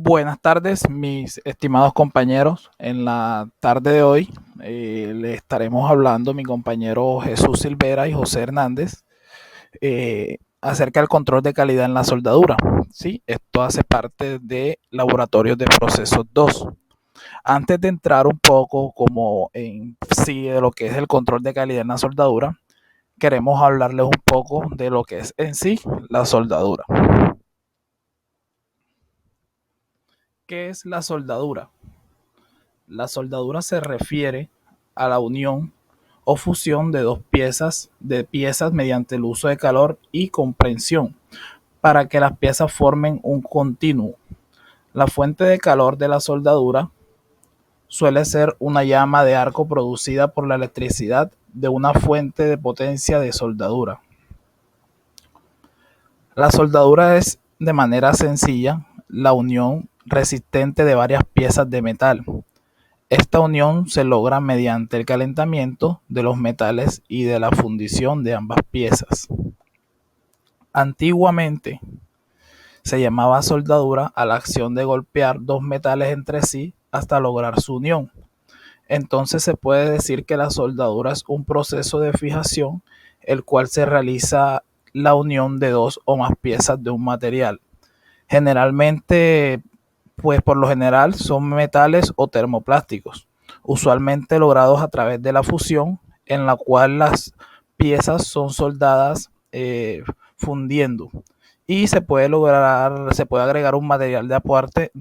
Buenas tardes, mis estimados compañeros. En la tarde de hoy le estaremos hablando mi compañero Jesús Silvera y José Hernández acerca del control de calidad en la soldadura. Sí, esto hace parte de Laboratorios de Procesos 2. Antes de entrar un poco como en sí de lo que es el control de calidad en la soldadura, queremos hablarles un poco de lo que es en sí la soldadura. ¿Qué es la soldadura? La soldadura se refiere a la unión o fusión de piezas mediante el uso de calor y comprensión para que las piezas formen un continuo. La fuente de calor de la soldadura suele ser una llama de arco producida por la electricidad de una fuente de potencia de soldadura. La soldadura es de manera sencilla la unión resistente de varias piezas de metal. Esta unión se logra mediante el calentamiento de los metales y de la fundición de ambas piezas. Antiguamente se llamaba soldadura a la acción de golpear dos metales entre sí hasta lograr su unión. Entonces se puede decir que la soldadura es un proceso de fijación el cual se realiza la unión de dos o más piezas de un material. Generalmente, pues por lo general son metales o termoplásticos, usualmente logrados a través de la fusión, en la cual las piezas son soldadas fundiendo y se puede agregar un material de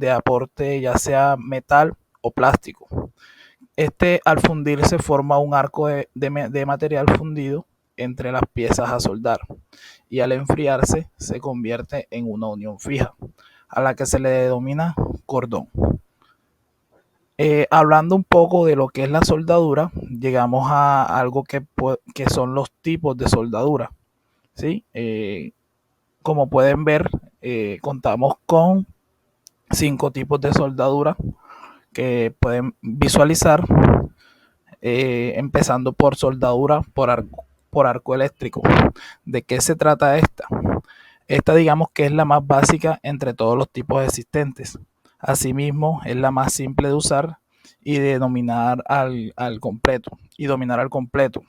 aporte ya sea metal o plástico. Este al fundirse forma un arco de material fundido entre las piezas a soldar y al enfriarse se convierte en una unión fija, a la que se le denomina cordón. Hablando un poco de lo que es la soldadura, llegamos a algo que son los tipos de soldadura. ¿Sí? Como pueden ver, contamos con 5 tipos de soldadura que pueden visualizar, empezando por soldadura por arco eléctrico. ¿De qué se trata esta? Esta digamos que es la más básica entre todos los tipos existentes. Asimismo, es la más simple de usar y de dominar al completo. Y dominar al completo.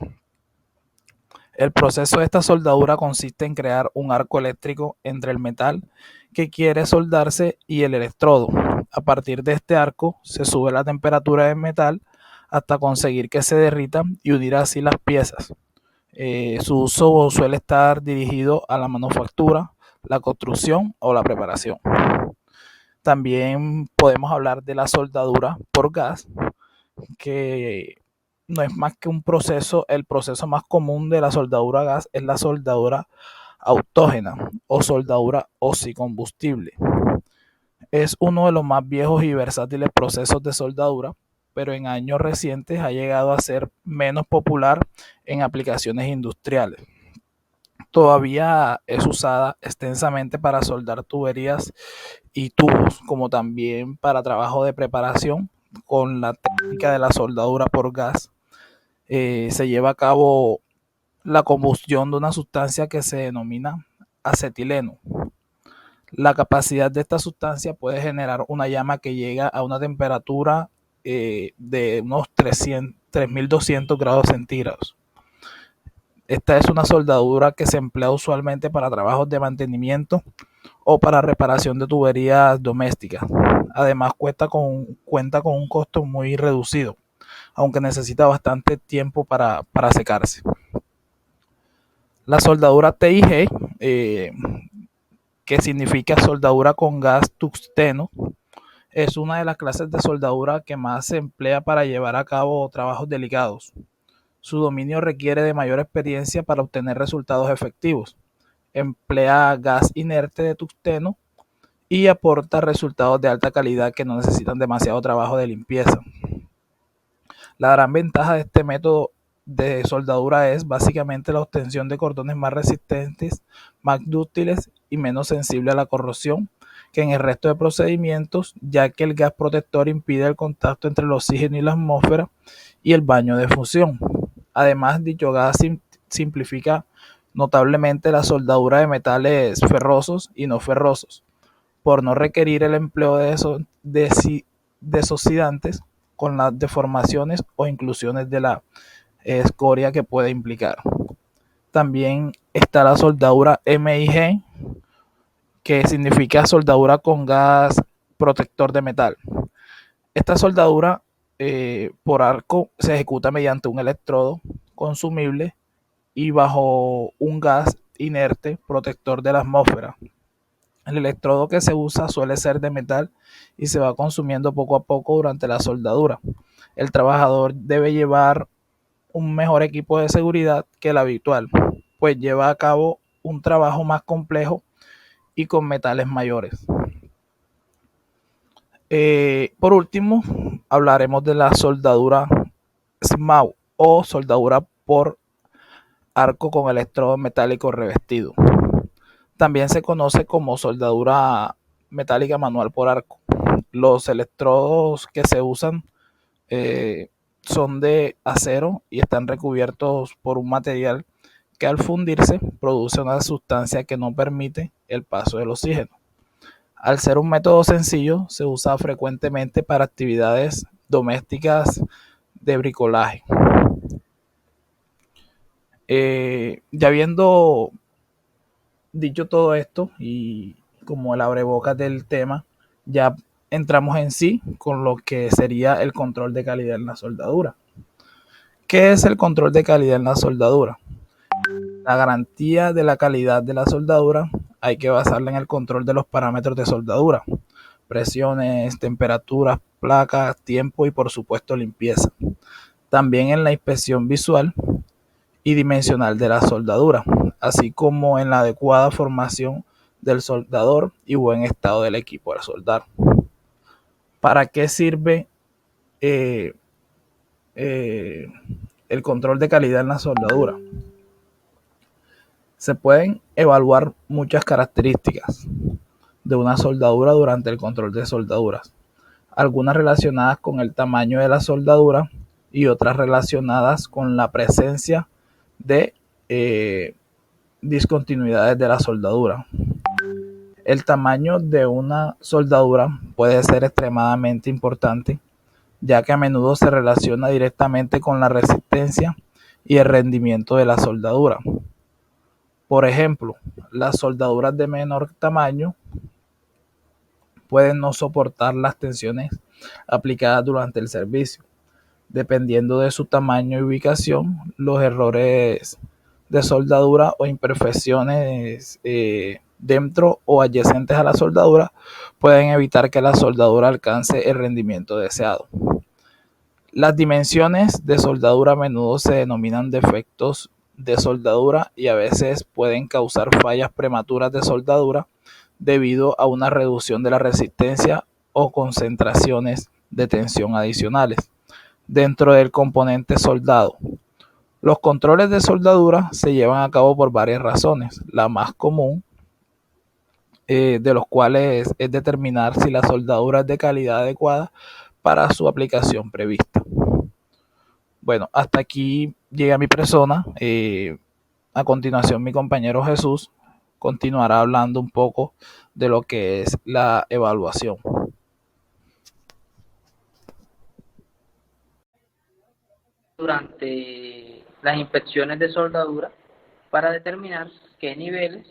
El proceso de esta soldadura consiste en crear un arco eléctrico entre el metal que quiere soldarse y el electrodo. A partir de este arco se sube la temperatura del metal hasta conseguir que se derrita y unir así las piezas. Su uso suele estar dirigido a la manufactura, la construcción o la preparación. También podemos hablar de la soldadura por gas, que no es más que un proceso. El proceso más común de la soldadura a gas es la soldadura autógena o soldadura oxicombustible. Es uno de los más viejos y versátiles procesos de soldadura, pero en años recientes ha llegado a ser menos popular en aplicaciones industriales. Todavía es usada extensamente para soldar tuberías y tubos, como también para trabajo de preparación con la técnica de la soldadura por gas. Se lleva a cabo la combustión de una sustancia que se denomina acetileno. La capacidad de esta sustancia puede generar una llama que llega a una temperatura de unos 3200 grados centígrados. Esta es una soldadura que se emplea usualmente para trabajos de mantenimiento o para reparación de tuberías domésticas. Además, cuenta con un costo muy reducido, aunque necesita bastante tiempo para secarse. La soldadura TIG, que significa soldadura con gas tungsteno, es una de las clases de soldadura que más se emplea para llevar a cabo trabajos delicados. Su dominio requiere de mayor experiencia para obtener resultados efectivos. Emplea gas inerte de tungsteno y aporta resultados de alta calidad que no necesitan demasiado trabajo de limpieza. La gran ventaja de este método de soldadura es básicamente la obtención de cordones más resistentes, más dúctiles y menos sensibles a la corrosión que en el resto de procedimientos, ya que el gas protector impide el contacto entre el oxígeno y la atmósfera y el baño de fusión. Además, dicho gas simplifica notablemente la soldadura de metales ferrosos y no ferrosos, por no requerir el empleo de desoxidantes con las deformaciones o inclusiones de la escoria que puede implicar. También está la soldadura MIG, que significa soldadura con gas protector de metal. Esta soldadura por arco se ejecuta mediante un electrodo consumible y bajo un gas inerte protector de la atmósfera. El electrodo que se usa suele ser de metal y se va consumiendo poco a poco durante la soldadura. El trabajador debe llevar un mejor equipo de seguridad que el habitual, pues lleva a cabo un trabajo más complejo y con metales mayores. Por último, hablaremos de la soldadura SMAU o soldadura por arco con electrodo metálico revestido. También se conoce como soldadura metálica manual por arco. Los electrodos que se usan eh, son de acero y están recubiertos por un material que al fundirse produce una sustancia que no permite el paso del oxígeno. Al ser un método sencillo, se usa frecuentemente para actividades domésticas de bricolaje. Ya habiendo dicho todo esto y como el abrebocas del tema, ya entramos en sí con lo que sería el control de calidad en la soldadura. ¿Qué es el control de calidad en la soldadura? La garantía de la calidad de la soldadura hay que basarla en el control de los parámetros de soldadura, presiones, temperaturas, placas, tiempo y por supuesto limpieza. También en la inspección visual y dimensional de la soldadura, así como en la adecuada formación del soldador y buen estado del equipo al soldar. ¿Para qué sirve eh, eh, el control de calidad en la soldadura? Se pueden evaluar muchas características de una soldadura durante el control de soldaduras, algunas relacionadas con el tamaño de la soldadura y otras relacionadas con la presencia de discontinuidades de la soldadura. El tamaño de una soldadura puede ser extremadamente importante, ya que a menudo se relaciona directamente con la resistencia y el rendimiento de la soldadura. Por ejemplo, las soldaduras de menor tamaño pueden no soportar las tensiones aplicadas durante el servicio. Dependiendo de su tamaño y ubicación, los errores de soldadura o imperfecciones dentro o adyacentes a la soldadura pueden evitar que la soldadura alcance el rendimiento deseado. Las dimensiones de soldadura a menudo se denominan defectos de soldadura y a veces pueden causar fallas prematuras de soldadura debido a una reducción de la resistencia o concentraciones de tensión adicionales dentro del componente soldado. Los controles de soldadura se llevan a cabo por varias razones. La más común de los cuales es determinar si la soldadura es de calidad adecuada para su aplicación prevista. Bueno, hasta aquí llega mi persona. A continuación, mi compañero Jesús continuará hablando un poco de lo que es la evaluación. Durante las inspecciones de soldadura para determinar qué niveles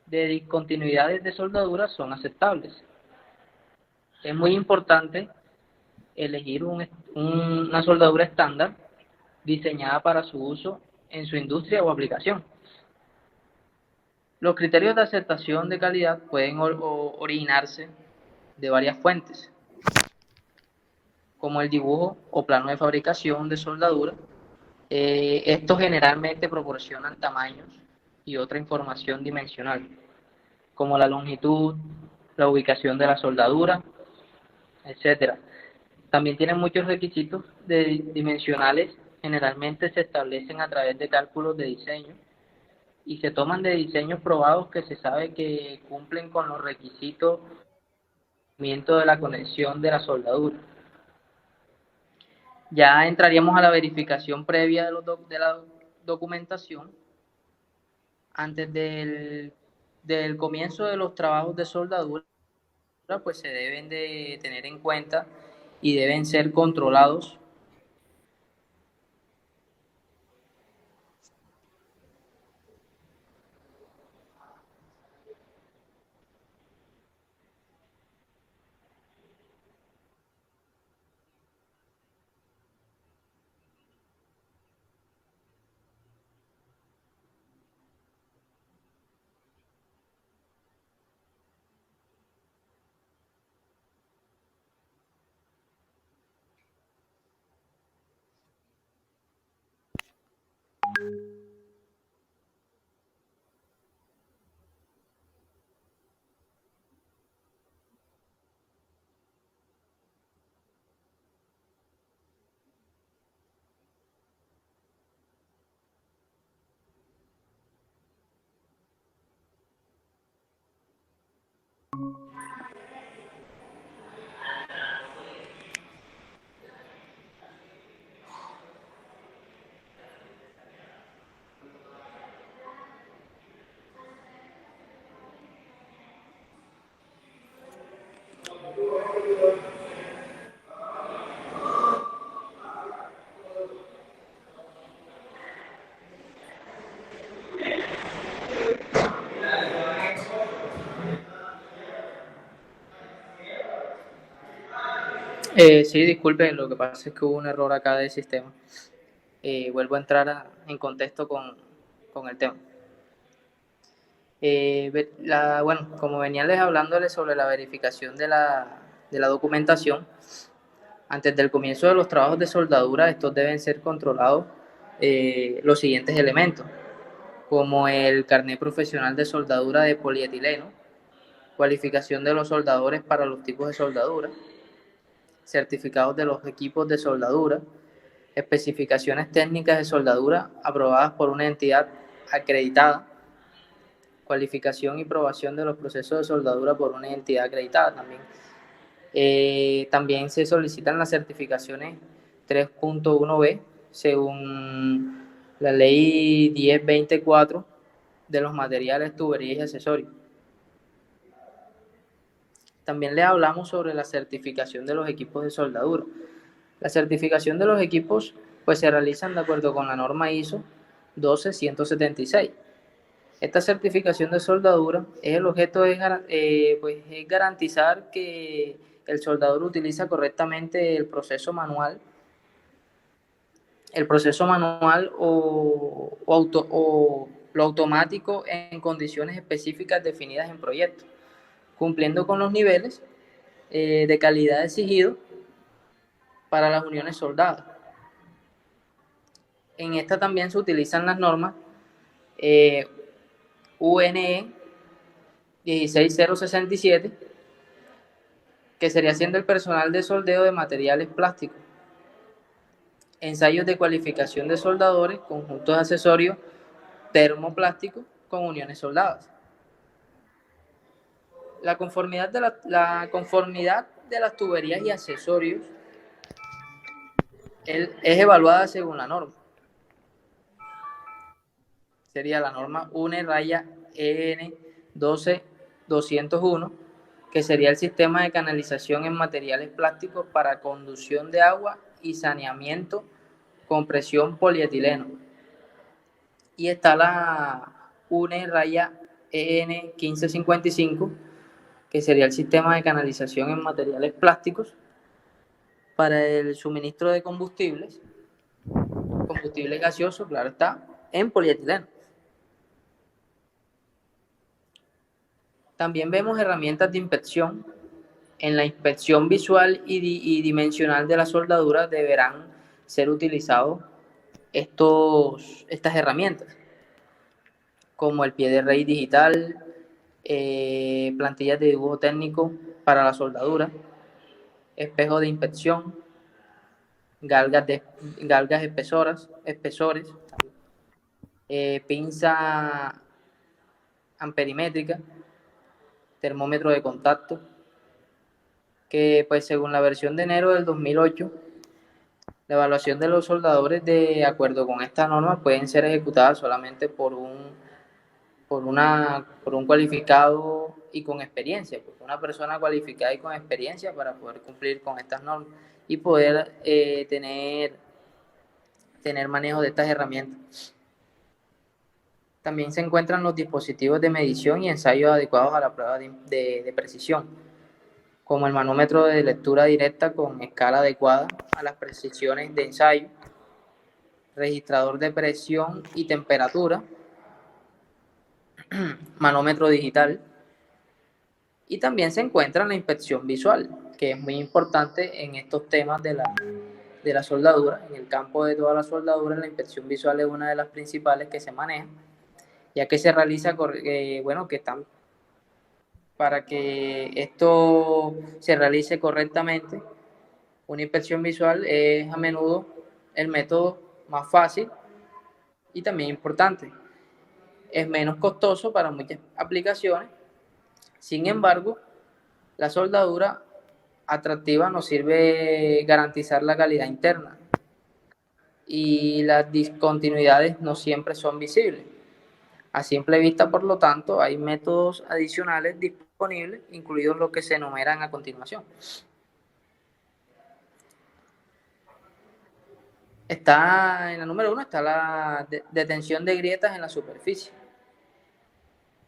de discontinuidades de soldadura son aceptables. Es muy importante elegir una soldadura estándar diseñada para su uso en su industria o aplicación. Los criterios de aceptación de calidad pueden originarse de varias fuentes, como el dibujo o plano de fabricación de soldadura. Estos generalmente proporcionan tamaños y otra información dimensional, como la longitud, la ubicación de la soldadura, etcétera. También tienen muchos requisitos dimensionales, generalmente se establecen a través de cálculos de diseño y se toman de diseños probados que se sabe que cumplen con los requisitos de la conexión de la soldadura. Ya entraríamos a la verificación previa de la documentación antes del comienzo de los trabajos de soldadura, pues se deben de tener en cuenta y deben ser controlados. Sí, disculpen, lo que pasa es que hubo un error acá del sistema. Vuelvo a entrar en contexto con el tema. Bueno, como veníales hablándoles sobre la verificación de la documentación, antes del comienzo de los trabajos de soldadura, estos deben ser controlados los siguientes elementos, como el carnet profesional de soldadura de polietileno, cualificación de los soldadores para los tipos de soldadura, certificados de los equipos de soldadura, especificaciones técnicas de soldadura aprobadas por una entidad acreditada, cualificación y aprobación de los procesos de soldadura por una entidad acreditada también. También se solicitan las certificaciones 3.1b según la ley 1024 de los materiales, tuberías y accesorios. También les hablamos sobre la certificación de los equipos de soldadura. La certificación de los equipos pues se realizan de acuerdo con la norma ISO 12176. Esta certificación de soldadura es el objeto de pues, es garantizar que el soldador utiliza correctamente el proceso manual o lo automático en condiciones específicas definidas en proyecto, cumpliendo con los niveles de calidad exigidos para las uniones soldadas. En esta también se utilizan las normas UNE 16067, que sería siendo el personal de soldeo de materiales plásticos, ensayos de cualificación de soldadores, conjuntos accesorios termoplásticos con uniones soldadas. La conformidad de las tuberías y accesorios es evaluada según la norma. Sería la norma UNE-EN 12201, que sería el sistema de canalización en materiales plásticos para conducción de agua y saneamiento con presión polietileno. Y está la UNE-EN 1555, que sería el sistema de canalización en materiales plásticos para el suministro de combustible gaseoso, claro está, en polietileno. También vemos herramientas de inspección. En la inspección visual y dimensional de la soldadura deberán ser utilizados estas herramientas, como el pie de raíz digital, plantillas de dibujo técnico para la soldadura, espejo de inspección, galgas espesores, pinza amperimétrica, termómetro de contacto, que pues según la versión de enero del 2008, la evaluación de los soldadores de acuerdo con esta norma pueden ser ejecutadas solamente por un por un cualificado y con experiencia, por una persona cualificada y con experiencia para poder cumplir con estas normas y poder tener manejo de estas herramientas. También se encuentran los dispositivos de medición y ensayos adecuados a la prueba de precisión, como el manómetro de lectura directa con escala adecuada a las precisiones de ensayo, registrador de presión y temperatura, manómetro digital, y también se encuentra la inspección visual, que es muy importante en estos temas de la soldadura. En el campo de toda la soldadura, la inspección visual es una de las principales que se maneja, ya que se realiza, que están para que esto se realice correctamente. Una inspección visual es a menudo el método más fácil y también importante. Es menos costoso para muchas aplicaciones. Sin embargo, la soldadura atractiva nos sirve garantizar la calidad interna y las discontinuidades no siempre son visibles. A simple vista, por lo tanto, hay métodos adicionales disponibles, incluidos los que se enumeran a continuación. En la número 1 está la detención de grietas en la superficie.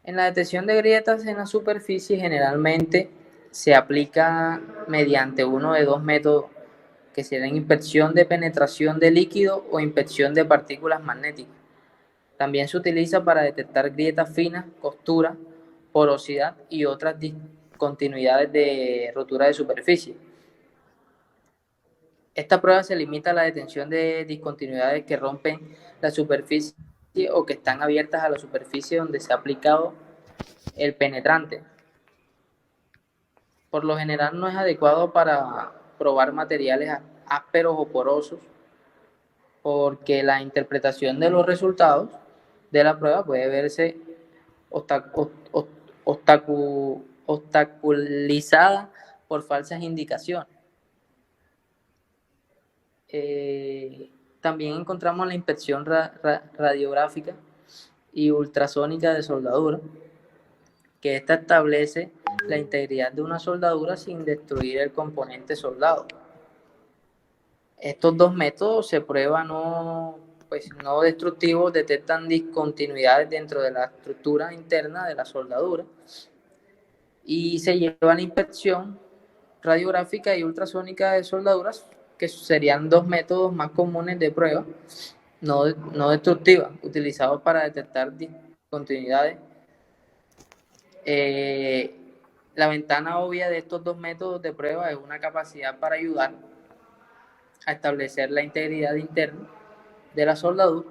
En la detección de grietas en la superficie generalmente se aplica mediante uno de dos métodos, que serán inspección de penetración de líquido o inspección de partículas magnéticas. También se utiliza para detectar grietas finas, costuras, porosidad y otras discontinuidades de rotura de superficie. Esta prueba se limita a la detención de discontinuidades que rompen la superficie o que están abiertas a la superficie donde se ha aplicado el penetrante. Por lo general no es adecuado para probar materiales ásperos o porosos, porque la interpretación de los resultados de la prueba puede verse obstaculizada por falsas indicaciones. También encontramos la inspección radiográfica y ultrasónica de soldadura, que esta establece la integridad de una soldadura sin destruir el componente soldado. Estos dos métodos se prueban no destructivos, detectan discontinuidades dentro de la estructura interna de la soldadura y se lleva a la inspección radiográfica y ultrasónica de soldaduras, que serían dos métodos más comunes de prueba no destructivas, utilizados para detectar discontinuidades. La ventana obvia de estos dos métodos de prueba es una capacidad para ayudar a establecer la integridad interna de la soldadura.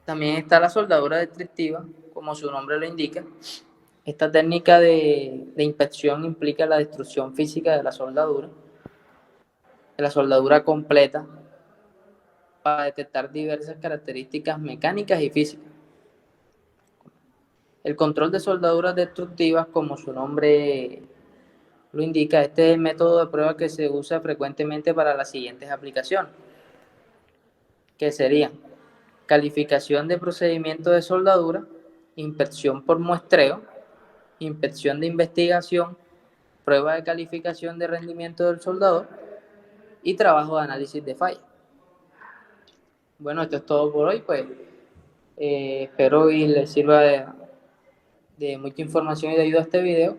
También está la soldadura destructiva, como su nombre lo indica. Esta técnica de inspección implica la destrucción física de la soldadura completa, para detectar diversas características mecánicas y físicas. El control de soldaduras destructivas, como su nombre lo indica, este es el método de prueba que se usa frecuentemente para las siguientes aplicaciones, que serían calificación de procedimiento de soldadura, inspección por muestreo, inspección de investigación, prueba de calificación de rendimiento del soldador y trabajo de análisis de falla. Bueno, esto es todo por hoy, pues espero y les sirva de mucha información y de ayuda a este video.